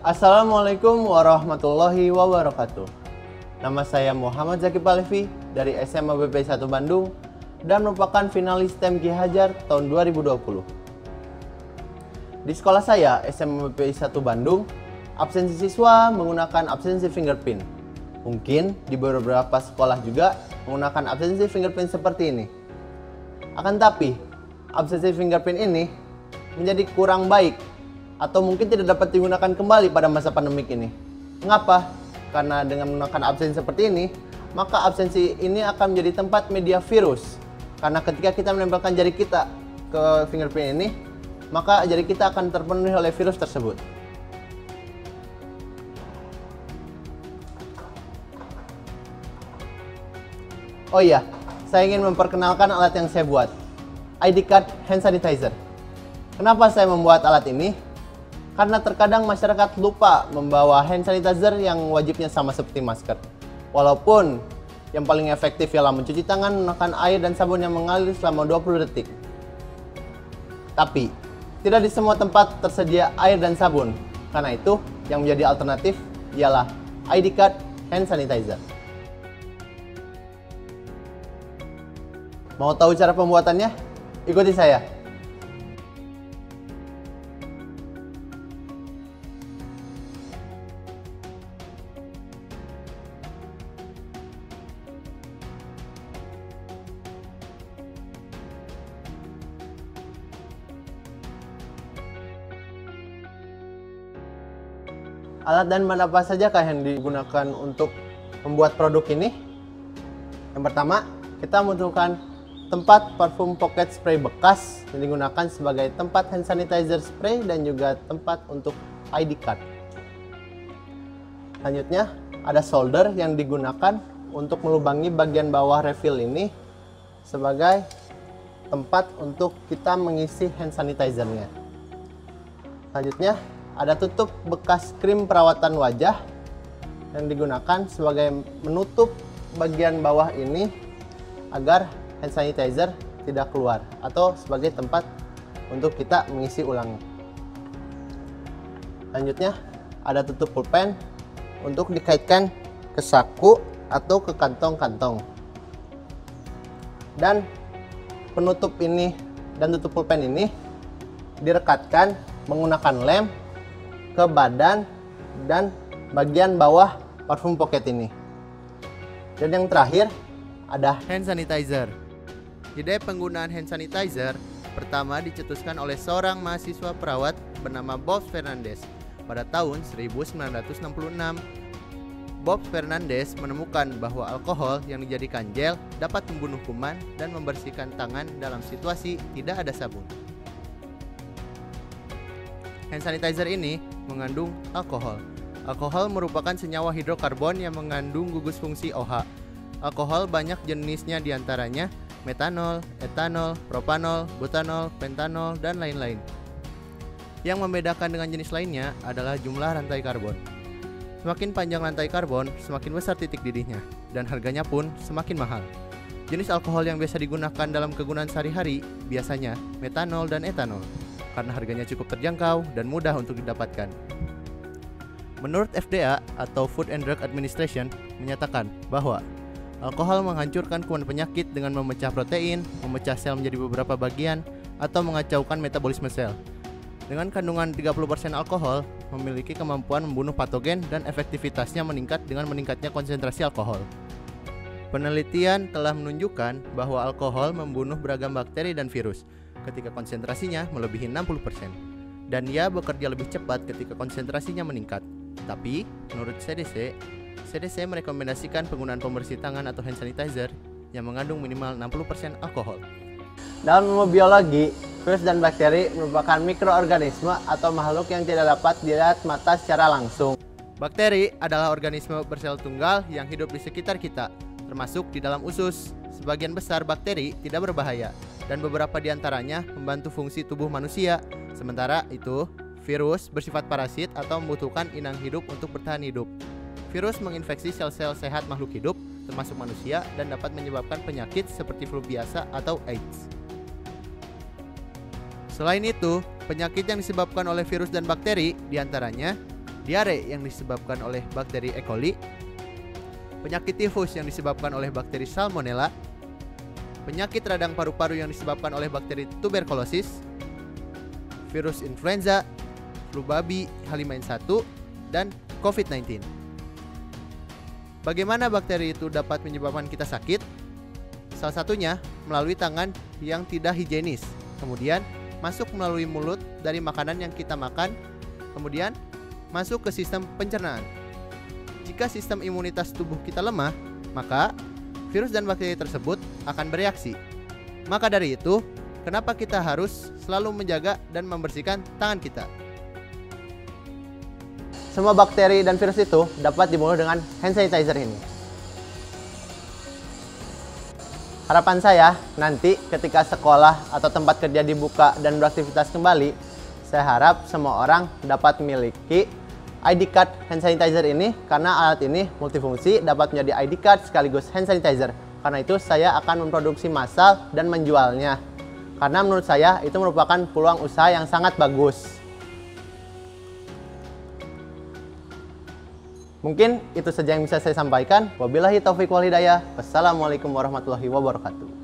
Assalamualaikum warahmatullahi wabarakatuh. Nama saya Muhammad Zakip Alevi dari SMA BP 1 Bandung dan merupakan finalis STEM Ki Hajar tahun 2020. Di sekolah saya, SMA BP 1 Bandung, absensi siswa menggunakan absensi fingerprint. Mungkin di beberapa sekolah juga menggunakan absensi fingerprint seperti ini. Akan tapi, absensi fingerprint ini menjadi kurang baik atau mungkin tidak dapat digunakan kembali pada masa pandemik ini. Mengapa? Karena dengan menggunakan absensi seperti ini, maka absensi ini akan menjadi tempat media virus. Karena ketika kita menempelkan jari kita ke fingerprint ini, maka jari kita akan terpenuhi oleh virus tersebut. Oh iya, saya ingin memperkenalkan alat yang saya buat, ID Card Hand Sanitizer. Kenapa saya membuat alat ini? Karena terkadang masyarakat lupa membawa hand sanitizer yang wajibnya sama seperti masker. Walaupun yang paling efektif ialah mencuci tangan menggunakan air dan sabun yang mengalir selama 20 detik. Tapi, tidak di semua tempat tersedia air dan sabun. Karena itu, yang menjadi alternatif ialah ID Card Hand Sanitizer. Mau tahu cara pembuatannya? Ikuti saya. Alat dan bahan apa saja yang digunakan untuk membuat produk ini? Yang pertama, kita membutuhkan tempat parfum pocket spray bekas yang digunakan sebagai tempat hand sanitizer spray dan juga tempat untuk ID card. Selanjutnya, ada solder yang digunakan untuk melubangi bagian bawah refill ini sebagai tempat untuk kita mengisi hand sanitizer-nya. Selanjutnya, ada tutup bekas krim perawatan wajah yang digunakan sebagai menutup bagian bawah ini agar hand sanitizer tidak keluar atau sebagai tempat untuk kita mengisi ulang. Selanjutnya ada tutup pulpen untuk dikaitkan ke saku atau ke kantong-kantong. Dan penutup ini dan tutup pulpen ini direkatkan menggunakan lem ke badan dan bagian bawah parfum pocket ini. Dan yang terakhir ada hand sanitizer. Ide penggunaan hand sanitizer pertama dicetuskan oleh seorang mahasiswa perawat bernama Bob Fernandez pada tahun 1966. Bob Fernandez menemukan bahwa alkohol yang dijadikan gel dapat membunuh kuman dan membersihkan tangan dalam situasi tidak ada sabun. Hand sanitizer ini mengandung alkohol. Alkohol merupakan senyawa hidrokarbon yang mengandung gugus fungsi OH. Alkohol banyak jenisnya diantaranya metanol, etanol, propanol, butanol, pentanol, dan lain-lain. Yang membedakan dengan jenis lainnya adalah jumlah rantai karbon. Semakin panjang rantai karbon, semakin besar titik didihnya, dan harganya pun semakin mahal. Jenis alkohol yang biasa digunakan dalam kegunaan sehari-hari biasanya metanol dan etanol, karena harganya cukup terjangkau dan mudah untuk didapatkan. Menurut FDA atau Food and Drug Administration menyatakan bahwa alkohol menghancurkan kuman penyakit dengan memecah protein, memecah sel menjadi beberapa bagian, atau mengacaukan metabolisme sel. Dengan kandungan 30% alkohol, memiliki kemampuan membunuh patogen dan efektivitasnya meningkat dengan meningkatnya konsentrasi alkohol. Penelitian telah menunjukkan bahwa alkohol membunuh beragam bakteri dan virus ketika konsentrasinya melebihi 60%, dan ia bekerja lebih cepat ketika konsentrasinya meningkat. Tapi, menurut CDC merekomendasikan penggunaan pembersih tangan atau hand sanitizer yang mengandung minimal 60% alkohol. Dalam ilmu biologi, virus dan bakteri merupakan mikroorganisme atau makhluk yang tidak dapat dilihat mata secara langsung. Bakteri adalah organisme bersel tunggal yang hidup di sekitar kita, termasuk di dalam usus. Sebagian besar bakteri tidak berbahaya, dan beberapa di antaranya membantu fungsi tubuh manusia. Sementara itu, virus bersifat parasit atau membutuhkan inang hidup untuk bertahan hidup. Virus menginfeksi sel-sel sehat makhluk hidup, termasuk manusia, dan dapat menyebabkan penyakit seperti flu biasa atau AIDS. Selain itu, penyakit yang disebabkan oleh virus dan bakteri diantaranya diare yang disebabkan oleh bakteri E. coli, penyakit tifus yang disebabkan oleh bakteri Salmonella, penyakit radang paru-paru yang disebabkan oleh bakteri tuberkulosis, virus influenza, flu babi H5N1, dan COVID-19. Bagaimana bakteri itu dapat menyebabkan kita sakit? Salah satunya melalui tangan yang tidak higienis, kemudian masuk melalui mulut dari makanan yang kita makan, kemudian masuk ke sistem pencernaan. Jika sistem imunitas tubuh kita lemah, maka virus dan bakteri tersebut akan bereaksi. Maka dari itu, kenapa kita harus selalu menjaga dan membersihkan tangan kita? Semua bakteri dan virus itu dapat dibunuh dengan hand sanitizer ini. Harapan saya, nanti ketika sekolah atau tempat kerja dibuka dan beraktivitas kembali, saya harap semua orang dapat memiliki ID card hand sanitizer ini, karena alat ini multifungsi, dapat menjadi ID card sekaligus hand sanitizer. Karena itu saya akan memproduksi massal dan menjualnya. Karena menurut saya itu merupakan peluang usaha yang sangat bagus. Mungkin itu saja yang bisa saya sampaikan. Wabillahi taufiq wal hidayah. Wassalamualaikum warahmatullahi wabarakatuh.